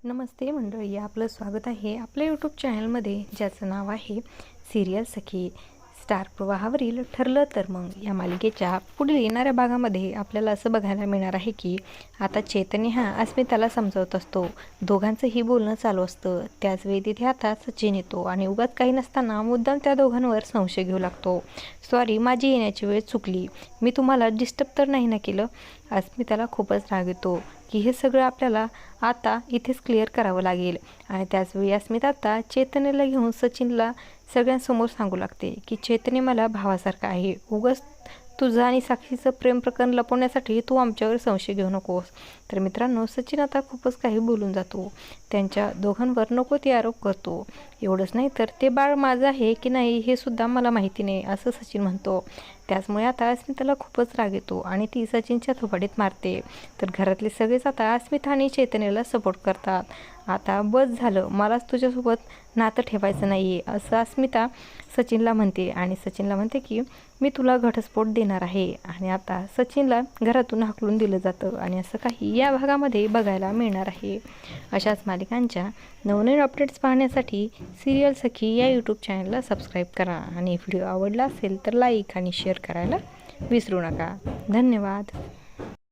नमस्ते मंडळी, आपलं स्वागत आहे आपल्या यूट्यूब चॅनलमध्ये, ज्याचं नाव आहे सिरियल सखी. स्टार प्रवाहावरील ठरलं तर मग या मालिकेच्या पुढील येणाऱ्या भागामध्ये आपल्याला असं बघायला मिळणार आहे की आता चैतन्य हा अस्मिताला समजावत असतो. दोघांचंही बोलणं चालू असतं. त्याचवेळी तिथे आता सचिन येतो आणि उगाच काही नसताना मुद्दाम त्या दोघांवर संशय घेऊ लागतो. सॉरी, माझी येण्याची वेळ चुकली, मी तुम्हाला डिस्टर्ब तर नाही ना केलं. अस्मिताला खूपच राग येतो की हे सगळं आपल्याला आता इथेच क्लिअर करावं लागेल. आणि त्याचवेळी अस्मिता आता चैतन्याला घेऊन सचिनला सगळ्यांसमोर सांगू लागते की चैतन्य मला भावासारखा आहे. उगाच तुझं आणि साक्षीचं प्रेम प्रकरण लपवण्यासाठी तू आमच्यावर संशय घेऊ नकोस. तर मित्रांनो, सचिन आता खूपच काही बोलून जातो. त्यांच्या दोघांवर नको ते आरोप करतो. एवढंच नाही तर ते बाळ माझं आहे की नाही हे सुद्धा मला माहिती नाही, असं सचिन म्हणतो. त्याचमुळे आता अस्मिताला खूपच राग येतो आणि ती सचिनच्या थोबाडीत मारते. तर घरातले सगळेच आता अस्मिता आणि चैतन्याला सपोर्ट करतात. आता बस झालं, मलाच तुझ्यासोबत नातं ठेवायचं नाही आहे, असं अस्मिता सचिनला म्हणते. आणि सचिनला म्हणते की मी तुला घटस्फोट देणार आहे. आणि आता सचिनला घरातून हाकलून दिलं जातं. आणि असं काही या भागामध्ये बघायला मिळणार आहे. अशाच मालिकांच्या नवनवीन अपडेट्स पाहण्यासाठी सिरियल सखी या यूट्यूब चॅनलला सबस्क्राईब करा. आणि व्हिडिओ आवडला असेल तर लाईक आणि शेअर करायला विसरू नका. धन्यवाद.